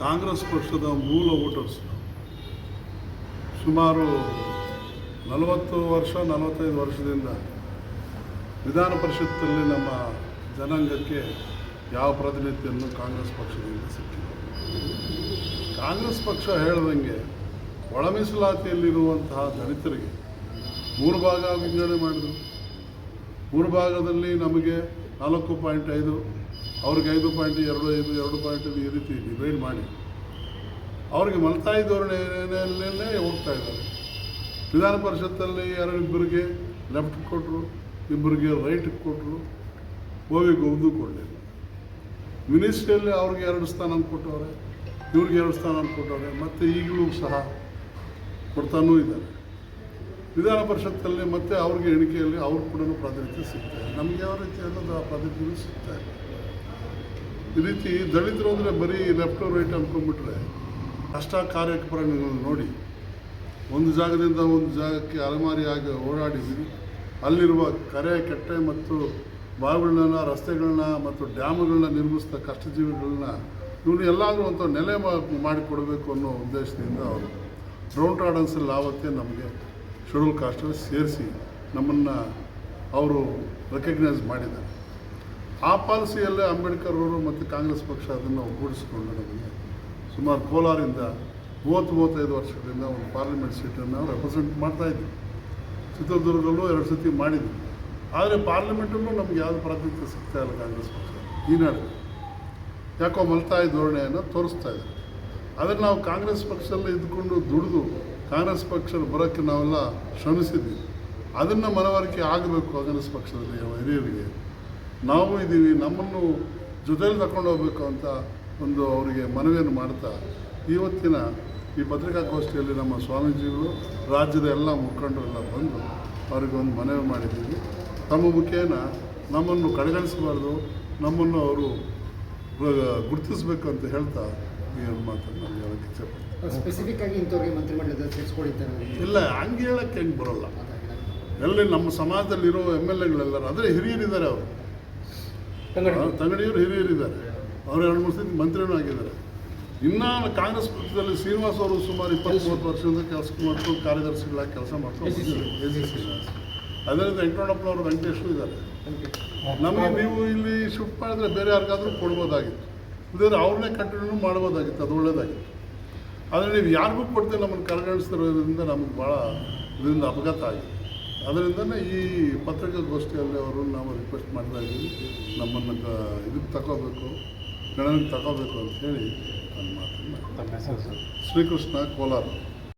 ಕಾಂಗ್ರೆಸ್ ಪಕ್ಷದ ಮೂಲ ವೋಟರ್ಸ್ ಸುಮಾರು 45 ವರ್ಷದಿಂದ ವಿಧಾನ ಪರಿಷತ್ತಲ್ಲಿ ನಮ್ಮ ಜನಾಂಗಕ್ಕೆ ಯಾವ ಪ್ರಾತಿನಿಧ್ಯವನ್ನು ಕಾಂಗ್ರೆಸ್ ಪಕ್ಷದಿಂದ ಸಿಕ್ಕಿಲ್ಲ. ಕಾಂಗ್ರೆಸ್ ಪಕ್ಷ ಹೇಳ್ದಂಗೆ ಒಳ ಮೀಸಲಾತಿಯಲ್ಲಿರುವಂತಹ ದಲಿತರಿಗೆ 3 ಭಾಗ ವಿಂಗಡಣೆ ಮಾಡಿದರು. 3 ಭಾಗದಲ್ಲಿ ನಮಗೆ 4.5, ಅವ್ರಿಗೆ 5.25, 2.5 ಈ ರೀತಿ ಡಿವೈಡ್ ಮಾಡಿ ಅವ್ರಿಗೆ ಮಲತಾಯಿ ಧೋರಣೆಯಲ್ಲೇ ಹೋಗ್ತಾ ಇದ್ದಾರೆ. ವಿಧಾನ ಪರಿಷತ್ತಲ್ಲಿ ಇಬ್ಬರಿಗೆ ಲೆಫ್ಟ್ ಕೊಟ್ಟರು, ಇಬ್ಬರಿಗೆ ರೈಟ್ ಕೊಟ್ಟರು, ಓವಿಗೆ ಒಬ್ಬದು ಕೊಡಲಿಲ್ಲ. ಮಿನಿಸ್ಟ್ರಿಯಲ್ಲಿ ಅವ್ರಿಗೆ 2 ಸ್ಥಾನ ಕೊಟ್ಟವ್ರೆ, ಇವ್ರಿಗೆ 2 ಸ್ಥಾನ ಕೊಟ್ಟವ್ರೆ, ಮತ್ತು ಈಗಲೂ ಸಹ ಕೊಡ್ತಾನೂ ಇದ್ದಾರೆ. ವಿಧಾನ ಪರಿಷತ್ತಲ್ಲಿ ಮತ್ತೆ ಅವ್ರಿಗೆ ಎಣಿಕೆಯಲ್ಲಿ ಅವ್ರು ಕೂಡ ಪ್ರಾತಿನಿಧ್ಯ ಸಿಗ್ತಾರೆ. ನಮಗೆ ಯಾವ ರೀತಿ ಅನ್ನೋದು ಆ ಪ್ರಾತಿನಿಧ್ಯ ಸಿಗ್ತಾ ಇಲ್ಲ. ಈ ರೀತಿ ದಲಿತರು ಅಂದರೆ ಬರೀ ಲೆಫ್ಟ್ ರೈಟ್ ಅಂದ್ಕೊಂಡ್ಬಿಟ್ರೆ ಕಷ್ಟ ಕಾರ್ಯಕ್ರಮಗಳನ್ನು ನೋಡಿ ಒಂದು ಜಾಗದಿಂದ ಒಂದು ಜಾಗಕ್ಕೆ ಅಲೆಮಾರಿಯಾಗಿ ಓಡಾಡಿದ್ದೀವಿ. ಅಲ್ಲಿರುವ ಕೆರೆ, ಕಟ್ಟೆ ಮತ್ತು ಬಾವಿಗಳನ್ನ, ರಸ್ತೆಗಳನ್ನ ಮತ್ತು ಡ್ಯಾಮ್ಗಳನ್ನ ನಿರ್ಮಿಸಿದ ಕಷ್ಟಜೀವಿಗಳನ್ನ ಇವ್ರು ಎಲ್ಲಾದರೂ ಒಂದು ನೆಲೆ ಮಾಡಿಕೊಡಬೇಕು ಅನ್ನೋ ಉದ್ದೇಶದಿಂದ ಅವರು ರೌಂಡ್ ಆರ್ಡನ್ಸಲ್ಲಿ ಆವತ್ತೇ ನಮಗೆ ಶೆಡ್ಯೂಲ್ ಕಾಸ್ಟಲ್ಲಿ ಸೇರಿಸಿ ನಮ್ಮನ್ನು ಅವರು ರೆಕಗ್ನೈಸ್ ಮಾಡಿದ್ದಾರೆ. ಆ ಪಾಲಿಸಿಯಲ್ಲೇ ಅಂಬೇಡ್ಕರ್ ಅವರು ಮತ್ತು ಕಾಂಗ್ರೆಸ್ ಪಕ್ಷ ಅದನ್ನು ಒಗ್ಗೂಡಿಸಿಕೊಂಡು ನಮಗೆ ಸುಮಾರು ಕೋಲಾರಿಂದ 30-35 ವರ್ಷಗಳಿಂದ ಒಂದು ಪಾರ್ಲಿಮೆಂಟ್ ಸೀಟನ್ನು ರೆಪ್ರೆಸೆಂಟ್ ಮಾಡ್ತಾಯಿದ್ವಿ. ಚಿತ್ರದುರ್ಗದಲ್ಲೂ 2 ಸತಿ ಮಾಡಿದ್ವಿ. ಆದರೆ ಪಾರ್ಲಿಮೆಂಟಲ್ಲೂ ನಮ್ಗೆ ಯಾವುದು ಪ್ರಾತಿನಿಧ್ಯ ಸಿಗ್ತಾ ಇಲ್ಲ ಕಾಂಗ್ರೆಸ್ ಪಕ್ಷ. ಈ ನಡುವೆ ಯಾಕೋ ಮಲತಾಯಿ ಧೋರಣೆಯನ್ನು ತೋರಿಸ್ತಾ ಇದೆ. ಅದನ್ನು ನಾವು ಕಾಂಗ್ರೆಸ್ ಪಕ್ಷದಲ್ಲಿ ಇದ್ದುಕೊಂಡು ದುಡಿದು ಕಾಂಗ್ರೆಸ್ ಪಕ್ಷದ ಬರೋಕ್ಕೆ ನಾವೆಲ್ಲ ಶ್ರಮಿಸಿದ್ವಿ. ಅದನ್ನು ಮನವರಿಕೆ ಆಗಬೇಕು ಕಾಂಗ್ರೆಸ್ ಪಕ್ಷದಲ್ಲಿ ಹಿರಿಯರಿಗೆ. ನಾವು ಇದ್ದೀವಿ, ನಮ್ಮನ್ನು ಜೊತೆಯಲ್ಲಿ ತಗೊಂಡು ಹೋಗಬೇಕು ಅಂತ ಒಂದು ಅವರಿಗೆ ಮನವಿಯನ್ನು ಮಾಡ್ತಾ ಇವತ್ತಿನ ಈ ಪತ್ರಿಕಾಗೋಷ್ಠಿಯಲ್ಲಿ ನಮ್ಮ ಸ್ವಾಮೀಜಿಗಳು, ರಾಜ್ಯದ ಎಲ್ಲ ಮುಖಂಡರೆಲ್ಲ ಬಂದು ಅವರಿಗೆ ಒಂದು ಮನವಿ ಮಾಡಿದ್ದೀವಿ. ತಮ್ಮ ಮುಖೇನ ನಮ್ಮನ್ನು ಕಡೆಗಣಿಸಬಾರ್ದು, ನಮ್ಮನ್ನು ಅವರು ಗುರುತಿಸಬೇಕು ಅಂತ ಹೇಳ್ತಾ ಈ ಮಾತನ್ನು ನಾನು ಹೇಳೋಕ್ಕೆ ಇಚ್ಛೆಪಡ್ತೀನಿ. ಸ್ಪೆಸಿಫಿಕ್ ಆಗಿ ಇಂಥವ್ರಿಗೆ ಮಂತ್ರಿಮಂಡಲದಲ್ಲಿ ಸೇರಿಸ್ಕೊಂಡಿದ್ದಾರೆ ಇಲ್ಲ, ಹಂಗೆ ಹೇಳೋಕ್ಕೆ ಹೆಂಗೆ ಬರೋಲ್ಲ. ಎಲ್ಲಿ ನಮ್ಮ ಸಮಾಜದಲ್ಲಿರೋ MLAಗಳೆಲ್ಲರೂ ಅಂದರೆ ಹಿರಿಯರಿದ್ದಾರೆ. ಅವರು ತಂಗಡಿಯವರು ಹಿರಿಯರಿದ್ದಾರೆ. ಅವರು 2-3 ಸತಿ ಮಂತ್ರಿನೂ ಆಗಿದ್ದಾರೆ. ಇನ್ನು ಕಾಂಗ್ರೆಸ್ ಪಕ್ಷದಲ್ಲಿ ಶ್ರೀನಿವಾಸ್ ಅವರು ಸುಮಾರು 20-30 ವರ್ಷದಿಂದ ಕೆಲಸ ಮಾಡ್ಕೊಂಡು ಕಾರ್ಯದರ್ಶಿಗಳಾಗಿ ಕೆಲಸ ಮಾಡ್ಕೊಂಡು ಅದರಿಂದ ವೆಂಕಟರಮಣಪ್ಪನವರು, ವೆಂಕಟೇಶ್ವರು ಇದ್ದಾರೆ. ನಮಗೆ ನೀವು ಇಲ್ಲಿ ಶಿಫ್ಟ್ ಮಾಡಿದ್ರೆ ಬೇರೆ ಯಾರಿಗಾದರೂ ಕೊಡ್ಬೋದಾಗಿತ್ತು, ಇಲ್ಲದ್ರೆ ಅವ್ರನ್ನೇ ಕಂಟಿನ್ಯೂ ಮಾಡ್ಬೋದಾಗಿತ್ತು, ಅದು ಒಳ್ಳೆಯದಾಗಿತ್ತು. ಆದರೆ ನೀವು ಯಾರಿಗೂ ಕೊಡ್ತೀವಿ ನಮ್ಮನ್ನು ಕಡೆಗಣಿಸ್ತಿರೋದ್ರಿಂದ ನಮಗೆ ಭಾಳ ಇದರಿಂದ ಅಪಘಾತ ಆಗಿದೆ. ಅದರಿಂದನೇ ಈ ಪತ್ರಿಕಾಗೋಷ್ಠಿಯಲ್ಲಿ ಅವರು ನಾವು ರಿಕ್ವೆಸ್ಟ್ ಮಾಡ್ತಾ ಇದ್ದೀವಿ, ನಮ್ಮನ್ನು ಇದಕ್ಕೆ ತಗೋಬೇಕು, ಗಣನೆಗೆ ತಗೋಬೇಕು ಅಂತ ಹೇಳಿ ನನ್ನ ಮಾತನ್ನು. ಶ್ರೀಕೃಷ್ಣ, ಕೋಲಾರ.